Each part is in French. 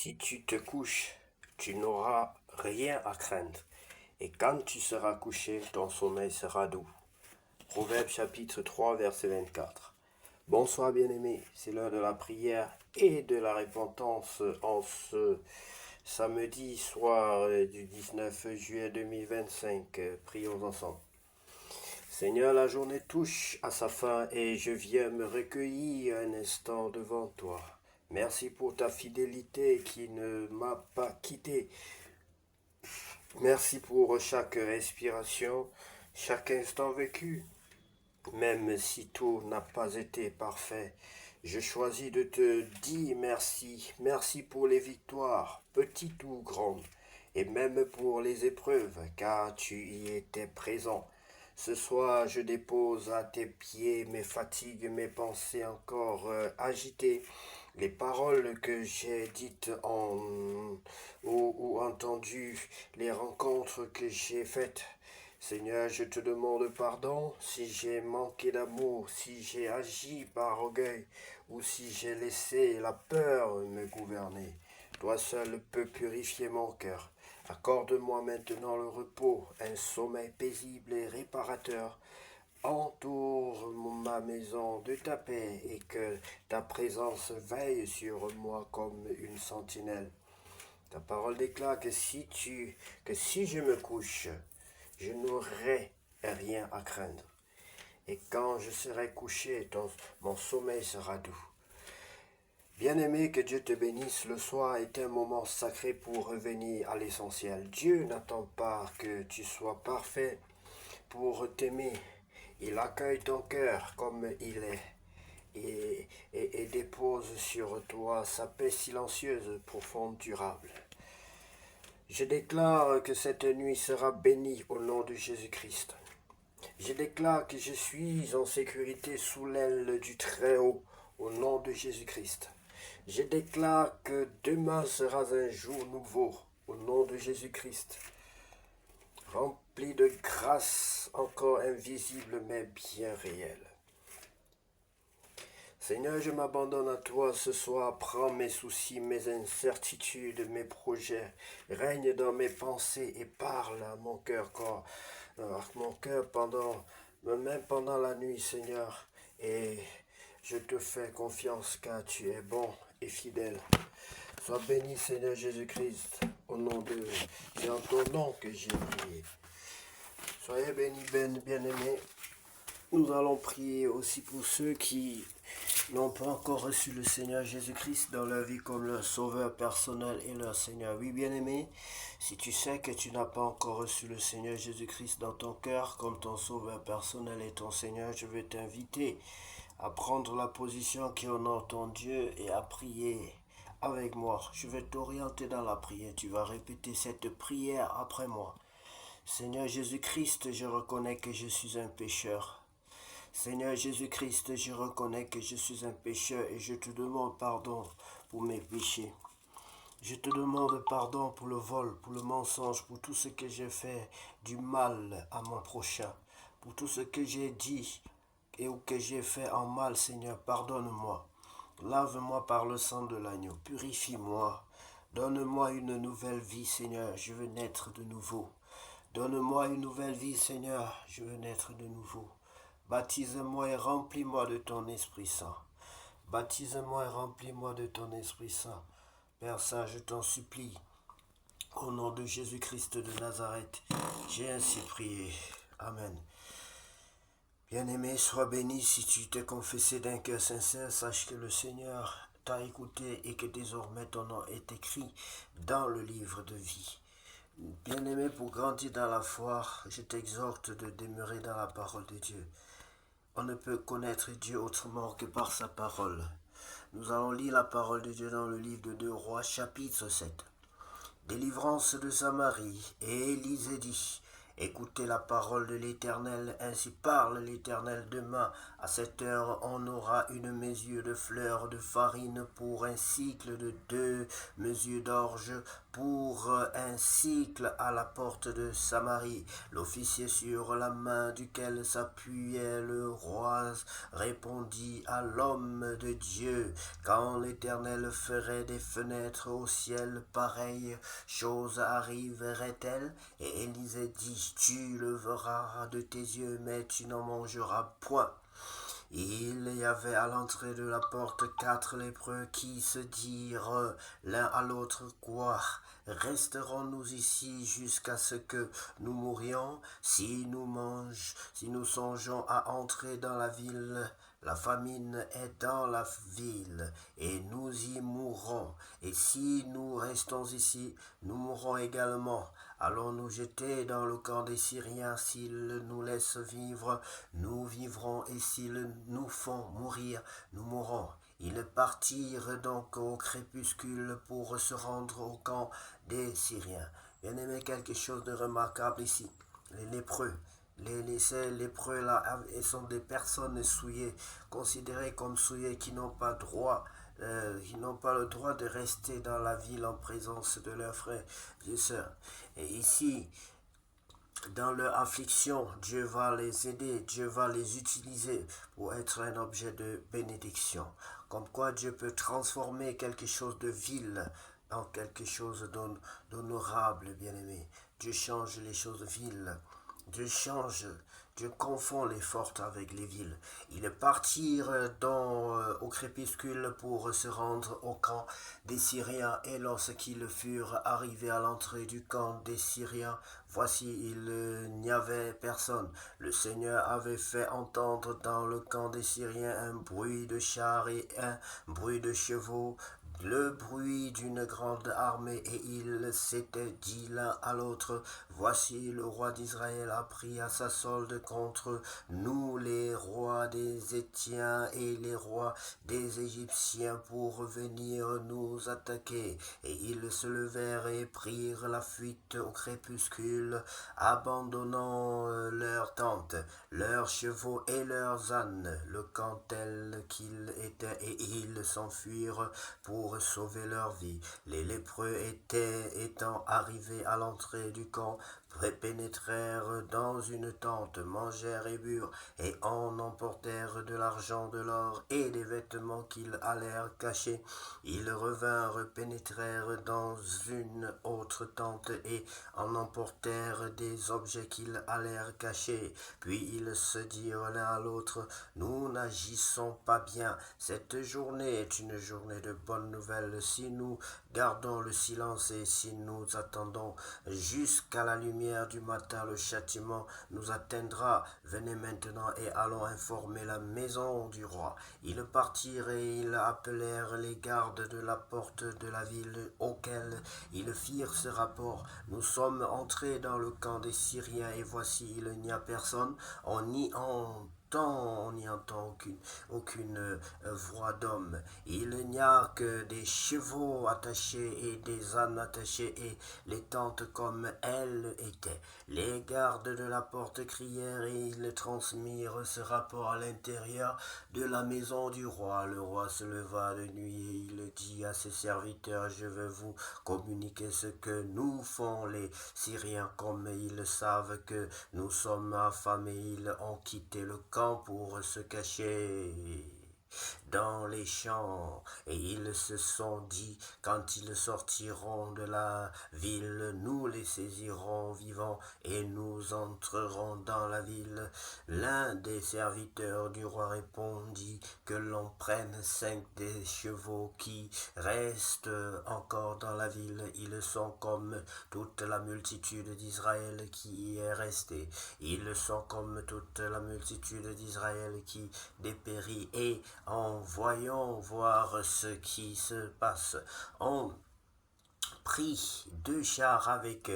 Si tu te couches, tu n'auras rien à craindre. Et quand tu seras couché, ton sommeil sera doux. Proverbe chapitre 3, verset 24. Bonsoir bien-aimés, c'est l'heure de la prière et de la repentance en ce samedi soir du 19 juillet 2025. Prions ensemble. Seigneur, la journée touche à sa fin et je viens me recueillir un instant devant toi. Merci pour ta fidélité qui ne m'a pas quitté. Merci pour chaque respiration, chaque instant vécu. Même si tout n'a pas été parfait, je choisis de te dire merci. Merci pour les victoires, petites ou grandes, et même pour les épreuves, car tu y étais présent. Ce soir, je dépose à tes pieds mes fatigues, mes pensées encore agitées, les paroles que j'ai dites ou entendues, les rencontres que j'ai faites. Seigneur, je te demande pardon si j'ai manqué d'amour, si j'ai agi par orgueil ou si j'ai laissé la peur me gouverner. Toi seul peux purifier mon cœur. Accorde-moi maintenant le repos, un sommeil paisible et réparateur. Entoure ma maison de ta paix et que ta présence veille sur moi comme une sentinelle. Ta parole déclare que si je me couche, je n'aurai rien à craindre. Et quand je serai couché, mon sommeil sera doux. Bien-aimé, que Dieu te bénisse. Le soir est un moment sacré pour revenir à l'essentiel. Dieu n'attend pas que tu sois parfait pour t'aimer. Il accueille ton cœur comme il est et dépose sur toi sa paix silencieuse, profonde, durable. Je déclare que cette nuit sera bénie au nom de Jésus-Christ. Je déclare que je suis en sécurité sous l'aile du Très-Haut au nom de Jésus-Christ. Je déclare que demain sera un jour nouveau au nom de Jésus-Christ. Rempli de grâce encore invisible mais bien réelle. Seigneur, je m'abandonne à toi ce soir. Prends mes soucis, mes incertitudes, mes projets. Règne dans mes pensées et parle à mon cœur, même pendant la nuit, Seigneur. Et je te fais confiance car tu es bon et fidèle. Sois béni, Seigneur Jésus-Christ, au nom de... C'est en ton nom que j'ai prié. Soyez bénis, bien-aimés. Nous allons prier aussi pour ceux qui n'ont pas encore reçu le Seigneur Jésus-Christ dans leur vie comme leur sauveur personnel et leur Seigneur. Oui, bien-aimé, si tu sais que tu n'as pas encore reçu le Seigneur Jésus-Christ dans ton cœur comme ton sauveur personnel et ton Seigneur, je vais t'inviter à prendre la position qui honore ton Dieu et à prier avec moi. Je vais t'orienter dans la prière. Tu vas répéter cette prière après moi. Seigneur Jésus-Christ, je reconnais que je suis un pécheur. Seigneur Jésus-Christ, je reconnais que je suis un pécheur et je te demande pardon pour mes péchés. Je te demande pardon pour le vol, pour le mensonge, pour tout ce que j'ai fait du mal à mon prochain, pour tout ce que j'ai dit et ou que j'ai fait en mal, Seigneur, pardonne-moi. Lave-moi par le sang de l'agneau, purifie-moi. Donne-moi une nouvelle vie, Seigneur, je veux naître de nouveau. Donne-moi une nouvelle vie, Seigneur, je veux naître de nouveau. Baptise-moi et remplis-moi de ton Esprit Saint. Baptise-moi et remplis-moi de ton Esprit Saint. Père Saint, je t'en supplie, au nom de Jésus-Christ de Nazareth, j'ai ainsi prié. Amen. Bien-aimé, sois béni si tu t'es confessé d'un cœur sincère. Sache que le Seigneur t'a écouté et que désormais ton nom est écrit dans le livre de vie. Bien-aimé, pour grandir dans la foi, je t'exhorte de demeurer dans la parole de Dieu. On ne peut connaître Dieu autrement que par sa parole. Nous allons lire la parole de Dieu dans le livre de 2 Rois, chapitre 7. Délivrance de Samarie. Et Élisée dit, écoutez la parole de l'Éternel, ainsi parle l'Éternel, demain À cette heure, on aura une mesure de fleur de farine pour un cycle de 2 mesures d'orge pour un cycle à la porte de Samarie. L'officier sur la main duquel s'appuyait le roi répondit à l'homme de Dieu, quand l'Éternel ferait des fenêtres au ciel, pareille chose arriverait-elle? Et Élisée dit, tu le verras de tes yeux, mais tu n'en mangeras point. Il y avait à l'entrée de la porte 4 lépreux qui se dirent l'un à l'autre, quoi? Resterons-nous ici jusqu'à ce que nous mourions? Si nous songeons à entrer dans la ville, la famine est dans la ville, et nous y mourrons. Et si nous restons ici, nous mourrons également. Allons nous jeter dans le camp des Syriens, s'ils nous laissent vivre, nous vivrons, et s'ils nous font mourir, nous mourrons. Ils partirent donc au crépuscule pour se rendre au camp des Syriens. Bien aimé, quelque chose de remarquable ici. Les lépreux. Ces lépreux-là sont des personnes souillées, considérées comme souillées, qui n'ont pas le droit de rester dans la ville en présence de leurs frères et sœurs. Et ici, dans leur affliction, Dieu va les aider, Dieu va les utiliser pour être un objet de bénédiction. Comme quoi Dieu peut transformer quelque chose de vil en quelque chose d'honorable, bien-aimé. Dieu change les choses viles. Dieu confond les fortes avec les villes. Ils partirent au crépuscule pour se rendre au camp des Syriens, et lorsqu'ils furent arrivés à l'entrée du camp des Syriens, voici, il n'y avait personne. Le Seigneur avait fait entendre dans le camp des Syriens un bruit de chars et un bruit de chevaux, le bruit d'une grande armée, et ils s'étaient dit l'un à l'autre, voici le roi d'Israël a pris à sa solde contre nous les rois des Hétiens et les rois des Égyptiens pour venir nous attaquer. Et ils se levèrent et prirent la fuite au crépuscule, abandonnant leurs tentes, leurs chevaux et leurs ânes, le camp tel qu'il était, et ils s'enfuirent pour sauver leur vie. Les lépreux étant arrivés à l'entrée du camp, pénétrèrent dans une tente, mangèrent et burent, et en emportèrent de l'argent, de l'or et des vêtements qu'ils allèrent cacher. Ils revinrent, pénétrèrent dans une autre tente, et en emportèrent des objets qu'ils allèrent cacher. Puis ils se dirent l'un à l'autre, nous n'agissons pas bien. Cette journée est une journée de bonnes nouvelles. Si nous gardons le silence et si nous attendons jusqu'à la lumière du matin, le châtiment nous atteindra. Venez maintenant et allons informer la maison du roi. Ils partirent et ils appelèrent les gardes de la porte de la ville, auxquels ils firent ce rapport. Nous sommes entrés dans le camp des Syriens, et voici, il n'y a personne. On n'y entend aucune voix d'homme. Il n'y a que des chevaux attachés et des ânes attachés, et les tentes comme elles étaient. Les gardes de la porte crièrent, et ils transmirent ce rapport à l'intérieur de la maison du roi. Le roi se leva de nuit, et il dit à ses serviteurs, je vais vous communiquer ce que nous font les Syriens, comme ils savent que nous sommes affamés. Ils ont quitté le camp pour se cacher dans les champs, et ils se sont dit, quand ils sortiront de la ville, nous les saisirons vivants et nous entrerons dans la ville. L'un des serviteurs du roi répondit, que l'on prenne 5 des chevaux qui restent encore dans la ville. Ils sont comme toute la multitude d'Israël qui y est restée. Ils sont comme toute la multitude d'Israël qui dépérit, et en voyant voir ce qui se passe, on prit 2 chars avec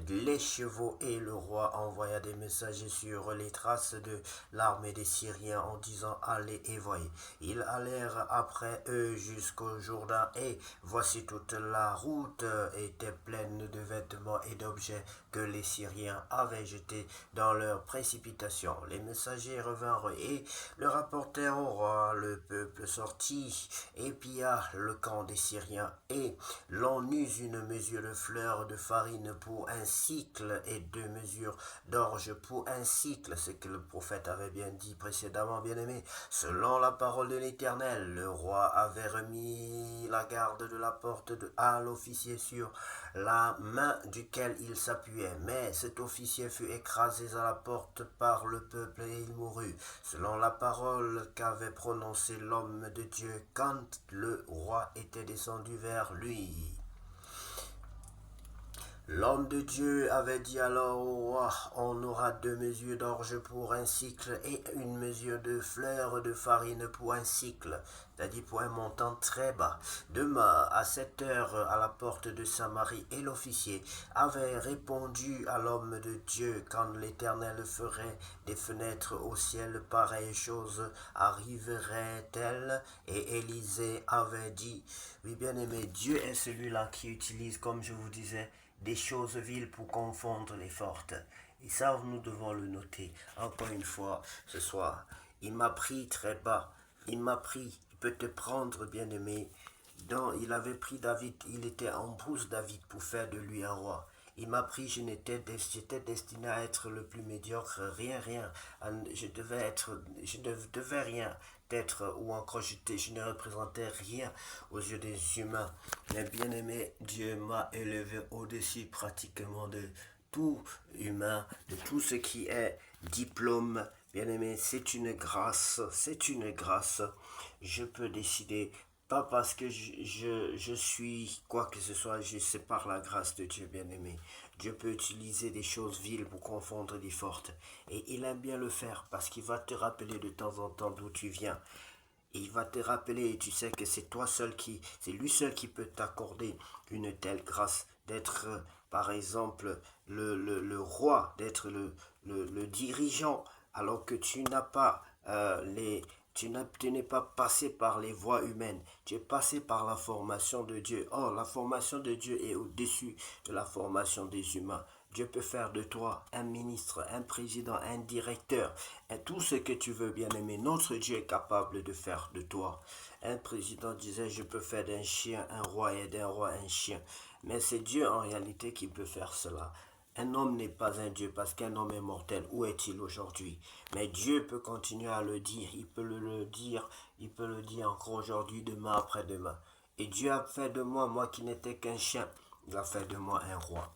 les chevaux et le roi envoya des messagers sur les traces de l'armée des Syriens en disant allez et voyez. Ils allèrent après eux jusqu'au Jourdain et voici toute la route était pleine de vêtements et d'objets que les Syriens avaient jetés dans leur précipitation. Les messagers revinrent et le rapportèrent au roi. Le peuple sortit et pilla le camp des Syriens et l'on use une mesure de fleurs de farine pour un cycle et 2 mesures d'orge pour un cycle, ce que le prophète avait bien dit précédemment, bien-aimé. Selon la parole de l'Éternel, le roi avait remis la garde de la porte à l'officier sur la main duquel il s'appuyait. Mais cet officier fut écrasé à la porte par le peuple et il mourut, selon la parole qu'avait prononcée l'homme de Dieu quand le roi était descendu vers lui. L'homme de Dieu avait dit alors au roi, on aura 2 mesures d'orge pour un cycle et 1 mesure de fleurs de farine pour un cycle, c'est-à-dire pour un montant très bas. Demain, à 7 heures, à la porte de Samarie, et l'officier avait répondu à l'homme de Dieu, quand l'Éternel ferait des fenêtres au ciel, pareille chose arriverait-elle? Et Élisée avait dit, oui bien-aimé, Dieu est celui-là qui utilise, comme je vous disais, des choses viles pour confondre les fortes. Et ça, nous devons le noter. Encore une fois, ce soir, il m'a pris très bas. Il m'a pris. Il peut te prendre, bien-aimé. Il avait pris David. Il était en brousse David pour faire de lui un roi. Il m'a pris, j'étais destiné à être le plus médiocre, rien. Je devais rien être, ou encore je ne représentais rien aux yeux des humains. Mais bien aimé, Dieu m'a élevé au-dessus pratiquement de tout humain, de tout ce qui est diplôme. Bien aimé, c'est une grâce, Je peux décider pas parce que je suis quoi que ce soit, c'est par la grâce de Dieu, bien-aimé. Dieu peut utiliser des choses viles pour confondre des fortes. Et il aime bien le faire parce qu'il va te rappeler de temps en temps d'où tu viens. Et il va te rappeler, et tu sais que c'est lui seul qui peut t'accorder une telle grâce d'être, par exemple, le roi, d'être le dirigeant, alors que tu n'as pas tu n'es pas passé par les voies humaines, tu es passé par la formation de Dieu. Or, la formation de Dieu est au-dessus de la formation des humains. Dieu peut faire de toi un ministre, un président, un directeur, et tout ce que tu veux, bien aimé. Notre Dieu est capable de faire de toi. Un président disait, je peux faire d'un chien un roi et d'un roi un chien. Mais c'est Dieu en réalité qui peut faire cela. Un homme n'est pas un Dieu parce qu'un homme est mortel. Où est-il aujourd'hui? Mais Dieu peut continuer à le dire. Il peut le dire encore aujourd'hui, demain, après-demain. Et Dieu a fait de moi qui n'étais qu'un chien, il a fait de moi un roi.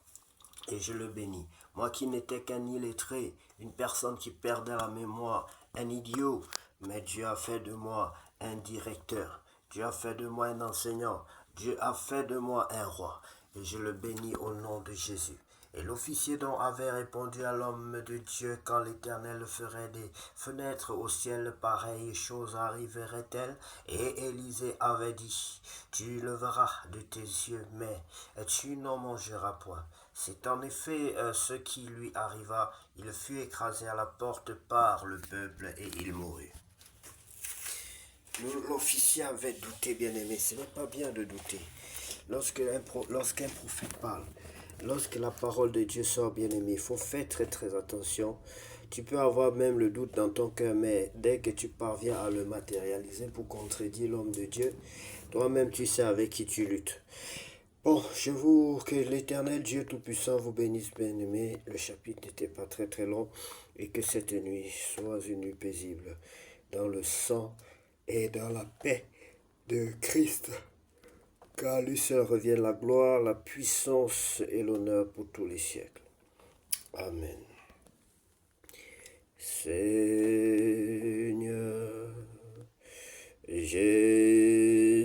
Et je le bénis. Moi qui n'étais qu'un illettré, une personne qui perdait la mémoire, un idiot, mais Dieu a fait de moi un directeur. Dieu a fait de moi un enseignant. Dieu a fait de moi un roi. Et je le bénis au nom de Jésus. Et l'officier dont avait répondu à l'homme de Dieu quand l'Éternel ferait des fenêtres au ciel, pareille chose arriverait-elle? Et Élisée avait dit, tu leveras de tes yeux, mais tu n'en mangeras point. C'est en effet ce qui lui arriva. Il fut écrasé à la porte par le peuple et il mourut. L'officier avait douté, bien-aimé. Ce n'est pas bien de douter. Lorsqu'un prophète parle, lorsque la parole de Dieu sort, bien-aimé, il faut faire très attention. Tu peux avoir même le doute dans ton cœur, mais dès que tu parviens à le matérialiser pour contredire l'homme de Dieu, toi-même tu sais avec qui tu luttes. Bon, que l'Éternel Dieu Tout-Puissant vous bénisse, bien-aimé. Le chapitre n'était pas très long et que cette nuit soit une nuit paisible dans le sang et dans la paix de Christ. Car lui seul revient la gloire, la puissance et l'honneur pour tous les siècles. Amen. Seigneur Jésus.